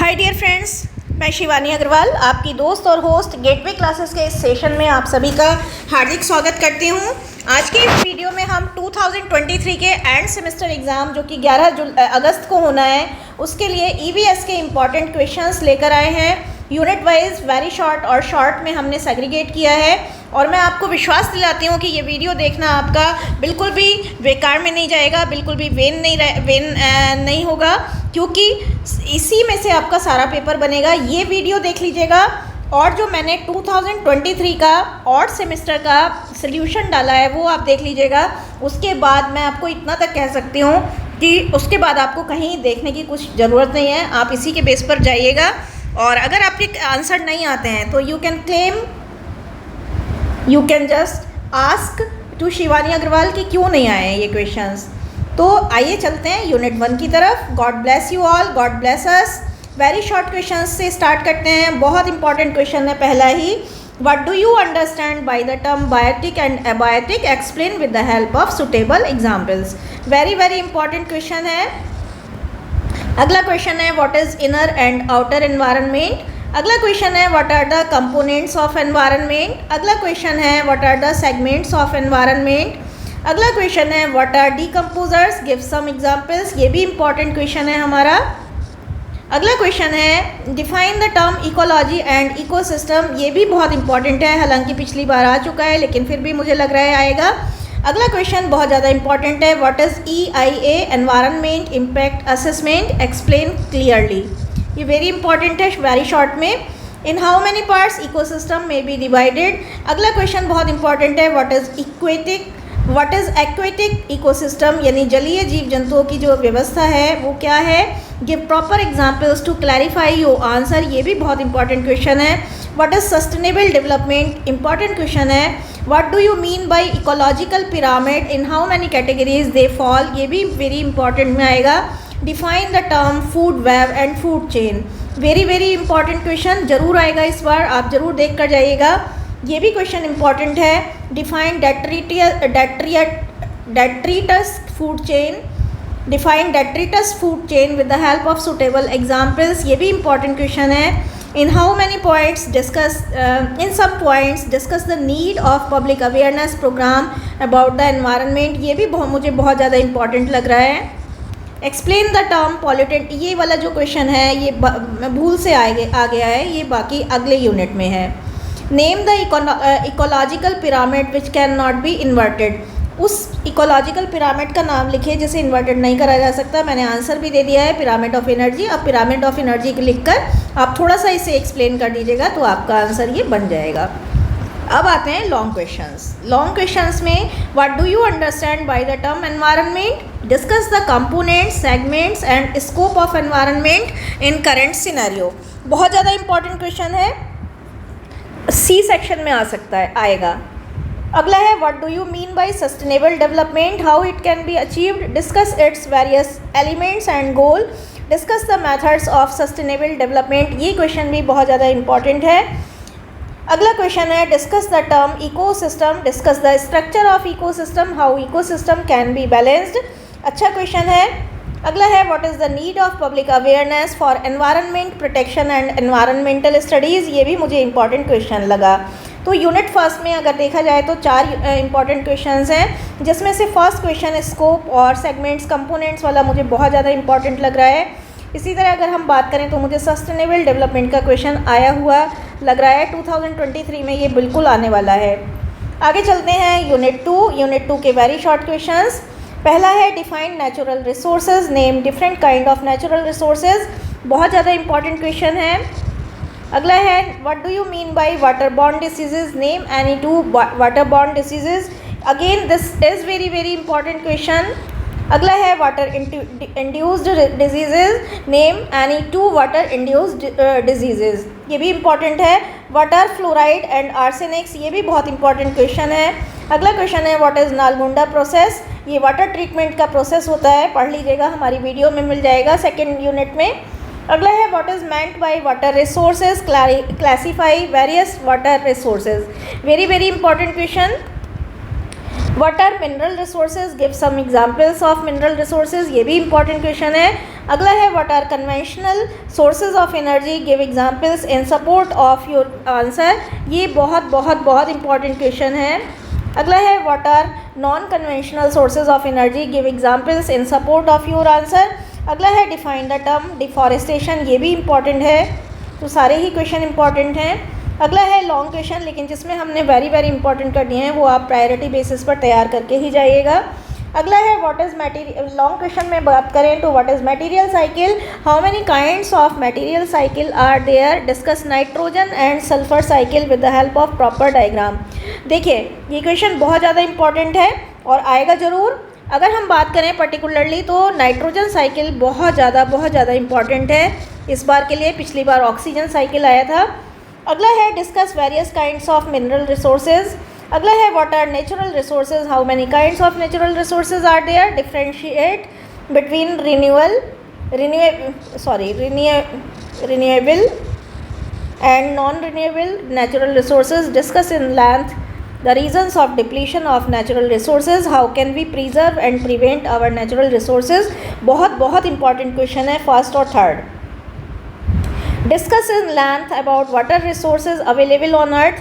My dear friends, मैं शिवानी अग्रवाल आपकी दोस्त और होस्ट गेटवे क्लासेस के इस सेशन में आप सभी का हार्दिक स्वागत करती हूँ। आज के इस वीडियो में हम 2023 के एंड सेमेस्टर एग्ज़ाम जो कि 11 अगस्त को होना है उसके लिए ईवीएस के इम्पॉर्टेंट क्वेश्चंस लेकर आए हैं। यूनिट वाइज वेरी शॉर्ट और शॉर्ट में हमने सेग्रीगेट किया है और मैं आपको विश्वास दिलाती हूँ कि ये वीडियो देखना आपका बिल्कुल भी बेकार में नहीं जाएगा, बिल्कुल भी वेन नहीं होगा, क्योंकि इसी में से आपका सारा पेपर बनेगा। ये वीडियो देख लीजिएगा और जो मैंने 2023 का ऑड सेमेस्टर का सल्यूशन डाला है वो आप देख लीजिएगा। उसके बाद मैं आपको इतना तक कह सकती हूँ कि उसके बाद आपको कहीं देखने की कुछ ज़रूरत नहीं है, आप इसी के बेस पर जाइएगा। और अगर आपके आंसर नहीं आते हैं तो you can just ask to Shivani Agarwal कि क्यों नहीं आए हैं ये क्वेश्चंस। तो आइए चलते हैं यूनिट 1 की तरफ। God bless you all, God bless us. Very short questions से स्टार्ट करते हैं। बहुत इंपॉर्टेंट क्वेश्चन है पहला ही। What do you understand by the term biotic and abiotic, explain with the help of suitable examples. Very important question है। अगला question है what is inner and outer environment. अगला क्वेश्चन है what are the components of environment. अगला question है what are the segments of environment. अगला question है what are decomposers, give some examples. ये भी इंपॉर्टेंट क्वेश्चन है हमारा। अगला क्वेश्चन है define the term ecology and ecosystem. ये भी बहुत इंपॉर्टेंट है, हालांकि पिछली बार आ चुका है लेकिन फिर भी मुझे लग रहा है आएगा। अगला क्वेश्चन बहुत ज़्यादा इंपॉर्टेंट है। What is EIA, environment impact assessment, explain clearly. ये वेरी इंपॉर्टेंट है वेरी शॉर्ट में। In how many parts ecosystem में बी डिवाइडेड। अगला क्वेश्चन बहुत इंपॉर्टेंट है। व्हाट इज़ एक्वेटिक इकोसिस्टम, यानी जलीय जीव जंतुओं की जो व्यवस्था है वो क्या है। Give proper examples to clarify your answer. ये भी बहुत इंपॉर्टेंट क्वेश्चन है। What is sustainable development, important question है। What do you mean by ecological pyramid, in how many categories they fall. ये भी वेरी इंपॉर्टेंट में आएगा। Define the term food web and food chain. Very important question जरूर आएगा इस बार, आप जरूर देख कर जाइएगा। ये भी क्वेश्चन इंपॉर्टेंट है। Define detritus food chain. Define detritus food chain with the help of suitable examples. ये भी इंपॉर्टेंट क्वेश्चन है। In how many points in some points discuss the need of public awareness program about the environment। ये भी मुझे बहुत ज़्यादा important लग रहा है। Explain the term pollutant। ये वाला जो क्वेश्चन है ये भूल से आ गया है, ये बाकी अगले यूनिट में है। Name the ecological pyramid which cannot be inverted। उस इकोलॉजिकल पिरामिड का नाम लिखिए जिसे इन्वर्टेड नहीं करा जा सकता। मैंने आंसर भी दे दिया है, पिरामिड ऑफ एनर्जी। अब पिरामिड ऑफ एनर्जी लिखकर आप थोड़ा सा इसे एक्सप्लेन कर दीजिएगा तो आपका आंसर ये बन जाएगा। अब आते हैं लॉन्ग क्वेश्चंस। लॉन्ग क्वेश्चंस में what do you understand by the term environment. Discuss the components, segments and scope of environment in current scenario. बहुत ज़्यादा इंपॉर्टेंट क्वेश्चन है, सी सेक्शन में आ सकता है, आएगा। अगला है what do you mean bye sustainable development, how it can be achieved, discuss its various elements and goal, discuss the methods of sustainable development. ये क्वेश्चन भी बहुत ज़्यादा इंपॉर्टेंट है। अगला क्वेश्चन है discuss the term ecosystem, discuss the structure of ecosystem, how ecosystem can be balanced. अच्छा question है। अगला है what is the need of public awareness for environment protection and environmental studies. ये भी मुझे इंपॉर्टेंट क्वेश्चन लगा। तो यूनिट फर्स्ट में अगर देखा जाए तो 4 इंपॉर्टेंट क्वेश्चंस हैं, जिसमें से फर्स्ट क्वेश्चन स्कोप और सेगमेंट्स कंपोनेंट्स वाला मुझे बहुत ज़्यादा इंपॉर्टेंट लग रहा है। इसी तरह अगर हम बात करें तो मुझे सस्टेनेबल डेवलपमेंट का क्वेश्चन आया हुआ लग रहा है 2023 में, ये बिल्कुल आने वाला है। आगे चलते हैं यूनिट 2। यूनिट 2 के वेरी शॉर्ट क्वेश्चंस। पहला है define natural resources, name different kind of natural resources. बहुत ज़्यादा इंपॉर्टेंट क्वेश्चन है। अगला है what do you mean by water borne diseases, name any 2 water borne diseases. Again this is very important question. अगला है water induced diseases, name any 2 water induced diseases. ये भी important है। वाटर फ्लोराइड एंड आर्सेनिक्स, ये भी बहुत important question है। अगला क्वेश्चन है व्हाट इज़ नालगुंडा प्रोसेस। ये वाटर ट्रीटमेंट का प्रोसेस होता है, पढ़ लीजिएगा, हमारी वीडियो में मिल जाएगा सेकेंड यूनिट में। अगला है what is meant by water resources, classify various water resources. Very important question. What are mineral resources, give some examples of mineral resources, ये भी इंपॉर्टेंट क्वेश्चन है। अगला है what are conventional sources of energy, give examples in support of your answer, ये बहुत बहुत बहुत important question है। अगला है what are non conventional sources of energy, give examples in support of your answer. अगला है डिफाइन द टर्म डिफॉरेस्टेशन, ये भी इंपॉर्टेंट है। तो सारे ही क्वेश्चन इंपॉर्टेंट हैं। अगला है लॉन्ग क्वेश्चन, लेकिन जिसमें हमने वेरी वेरी इंपॉर्टेंट कर दिए हैं, वो आप प्रायोरिटी बेसिस पर तैयार करके ही जाइएगा। अगला है what is material, long question में बात करें तो what is material cycle, how many kinds of material cycle are there, discuss nitrogen and sulphur cycle with the help of proper diagram. देखिए ये क्वेश्चन बहुत ज़्यादा इंपॉर्टेंट है और आएगा ज़रूर। अगर हम बात करें पर्टिकुलरली तो नाइट्रोजन साइकिल बहुत ज़्यादा इंपॉर्टेंट है इस बार के लिए, पिछली बार ऑक्सीजन साइकिल आया था। अगला है discuss various kinds of mineral resources. अगला है what are natural resources, how many kinds of natural resources are there, differentiate between renewable and non renewable natural resources, discuss in length the reasons of depletion of natural resources, how can we preserve and prevent our natural resources। बहुत important question है first और third. Discuss in length about water resources available on earth,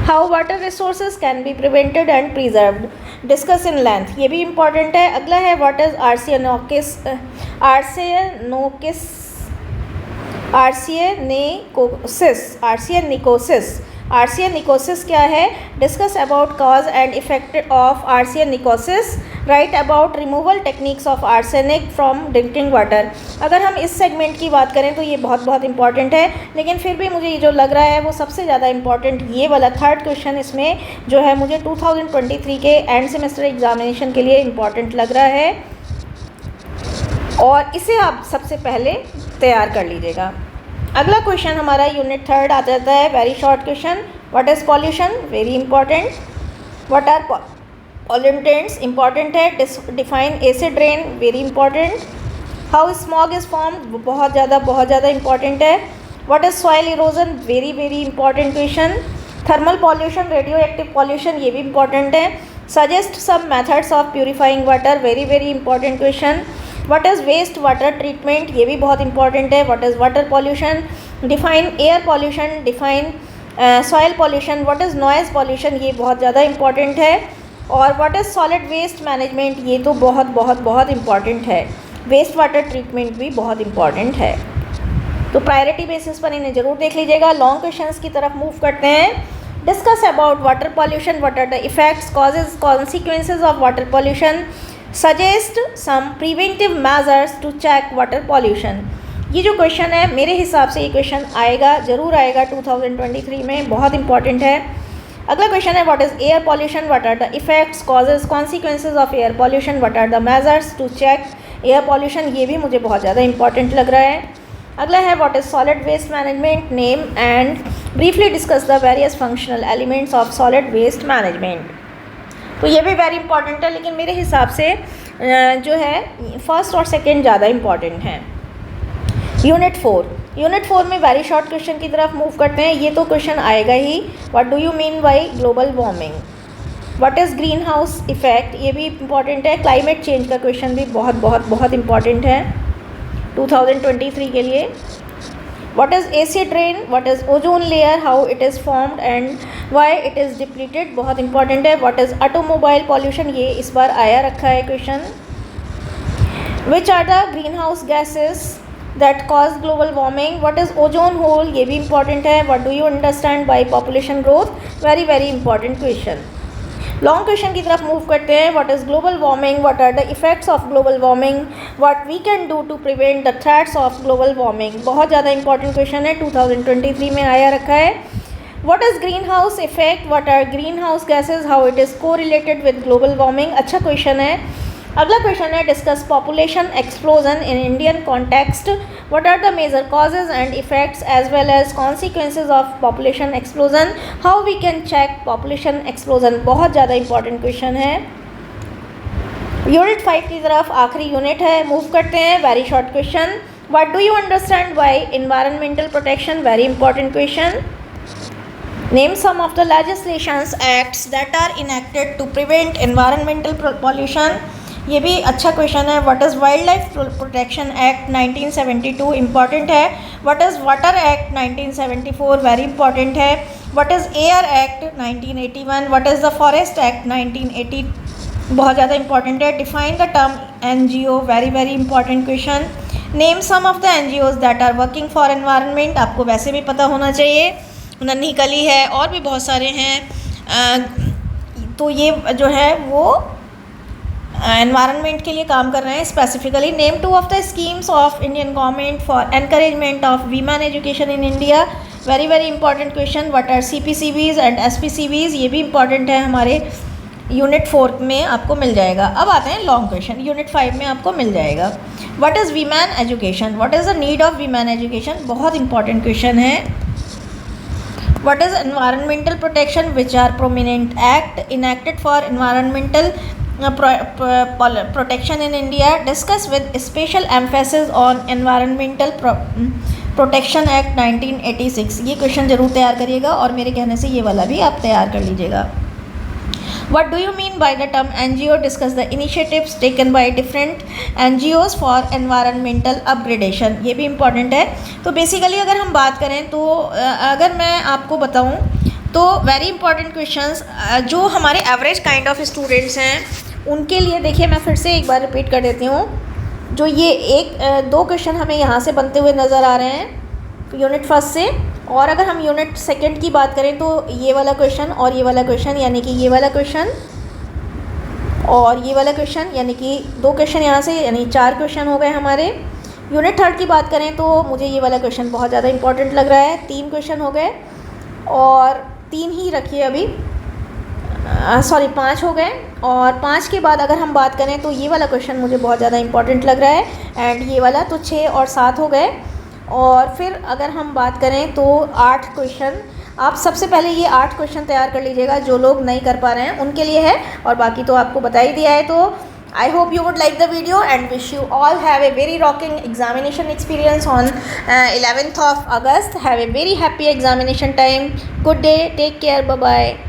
how water resources can be prevented and preserved, discuss in length, ये भी important है। अगला है what is arsenicosis क्या है, discuss about cause and effect of arsenicosis, write about removal techniques of arsenic from drinking water. अगर हम इस सेगमेंट की बात करें तो ये बहुत इंपॉर्टेंट है, लेकिन फिर भी मुझे ये जो लग रहा है वो सबसे ज़्यादा इंपॉर्टेंट ये वाला थर्ड क्वेश्चन इसमें जो है मुझे 2023 के एंड सेमेस्टर एग्जामिनेशन के लिए इंपॉर्टेंट लग रहा है और इसे आप सबसे पहले तैयार कर लीजिएगा। अगला क्वेश्चन हमारा यूनिट थर्ड आ जाता है, very short question, what is pollution, very important. What are pollutants, important है। Define acid rain, very important. How smog is formed, बहुत ज़्यादा इंपॉर्टेंट है। What is soil erosion, very important question. Thermal pollution, radio active pollution, ये भी important है। Suggest some methods of purifying water, very important question. What is waste water treatment, ये भी बहुत important है। What is water pollution, define air pollution, define soil pollution, what is noise pollution, ये बहुत ज़्यादा इंपॉर्टेंट है। और what is solid waste management, ये तो बहुत इंपॉर्टेंट है। वेस्ट वाटर ट्रीटमेंट भी बहुत इंपॉर्टेंट है, तो प्रायोरिटी बेसिस पर इन्हें ज़रूर देख लीजिएगा। लॉन्ग क्वेश्चंस की तरफ मूव करते हैं। Discuss about water pollution, what are the effects, causes, consequences of water pollution, suggest some preventive measures to check water pollution. ये जो क्वेश्चन है मेरे हिसाब से ये क्वेश्चन ज़रूर आएगा 2023 में, बहुत इंपॉर्टेंट है। अगला क्वेश्चन है what is air pollution, what are the effects, causes, consequences of air pollution, what are the measures to check air pollution, ये भी मुझे बहुत ज़्यादा इंपॉर्टेंट लग रहा है। अगला है what is solid waste management, name and briefly discuss the various functional elements of solid waste management. तो ये भी वेरी इंपॉर्टेंट है, लेकिन मेरे हिसाब से जो है फर्स्ट और सेकंड ज़्यादा इंपॉर्टेंट हैं। यूनिट 4 में वेरी शॉर्ट क्वेश्चन की तरफ मूव करते हैं। ये तो क्वेश्चन आएगा ही, what do you mean by global warming, what is green house effect, ये भी इंपॉर्टेंट है। क्लाइमेट चेंज का क्वेश्चन भी बहुत इंपॉर्टेंट है 2023 के लिए। What is acid rain, what is ozone layer, how it is formed and why it is depleted, बहुत इंपॉर्टेंट है। What is automobile pollution, ये इस बार आया रखा है question. Which are the greenhouse gases that cause global warming, what is ozone hole, ये भी important है। What do you understand by population growth, very important question। Long question की तरफ मूव करते हैं। What is global warming, what are the effects of global warming, what we can do to prevent the threats of global warming, बहुत ज़्यादा important question है, 2023 में आया रखा है। What is green house effect, what are green house gases, how it is को related with global warming, अच्छा question है। अगला क्वेश्चन है discuss population explosion in Indian context, what are the major causes and effects as well as consequences of population explosion, how we can check population explosion, बहुत ज़्यादा important question है। Unit 5 की तरफ आखिरी unit है, move करते हैं। Very short question, what do you understand bye environmental protection, very important question. Name some of the legislations acts that are enacted to prevent environmental pollution. ये भी अच्छा क्वेश्चन है. What is wild life protection act 1972 important है. What is water act 1974 very important है. What is air act 1981. What is the forest act 1980 बहुत ज़्यादा important है. Define the term NGO very very important question. Name some of the NGOs that are working for environment. आपको वैसे भी पता होना चाहिए. नन्ही कली है और भी बहुत सारे हैं. तो ये जो है वो एनवायरनमेंट के लिए काम कर रहे हैं specifically. Name two of the schemes of Indian government for encouragement of women education in India. Very very important question. What are CPCBs and SPCBs. ये भी इंपॉर्टेंट है. हमारे यूनिट 4 में आपको मिल जाएगा. अब आते हैं लॉन्ग क्वेश्चन. यूनिट 5 में आपको मिल जाएगा. What is women education. What is the need of women education. बहुत इंपॉर्टेंट क्वेश्चन है. What is environmental protection, which are prominent act enacted for environmental protection in India. Discuss with special emphasis on environmental protection act 1986. ये question जरूर तैयार करिएगा और मेरे कहने से ये वाला भी आप तैयार कर लीजिएगा. What do you mean by the term NGO? Discuss the initiatives taken by different NGOs for environmental upgradation. ये भी इम्पॉर्टेंट है. तो बेसिकली अगर हम बात करें तो अगर मैं आपको बताऊं तो वेरी इंपॉर्टेंट क्वेश्चंस जो हमारे एवरेज काइंड ऑफ स्टूडेंट्स हैं उनके लिए देखिए मैं फिर से एक बार रिपीट कर देती हूँ. जो ये दो क्वेश्चन हमें यहाँ से बनते हुए नज़र आ रहे हैं यूनिट 1 से. और अगर हम यूनिट 2 की बात करें तो ये वाला क्वेश्चन और ये वाला क्वेश्चन यानी कि ये वाला क्वेश्चन और ये वाला क्वेश्चन यानी कि 2 क्वेश्चन यहाँ से यानी 4 क्वेश्चन हो गए हमारे. यूनिट 3 की बात करें तो मुझे ये वाला क्वेश्चन बहुत ज़्यादा इंपॉर्टेंट लग रहा है. 3 क्वेश्चन हो गए और 3 ही रखिए अभी. 5 हो गए. और 5 के बाद अगर हम बात करें तो ये वाला क्वेश्चन मुझे बहुत ज़्यादा इंपॉर्टेंट लग रहा है. एंड ये वाला तो 6 और 7 हो गए. और फिर अगर हम बात करें तो 8 क्वेश्चन. आप सबसे पहले ये 8 क्वेश्चन तैयार कर लीजिएगा. जो लोग नहीं कर पा रहे हैं उनके लिए है और बाकी तो आपको बता ही दिया है. तो I hope you would like the video and wish you all have a very rocking examination experience on 11th of August. Have a very happy examination time. Good day. Take care. Bye bye.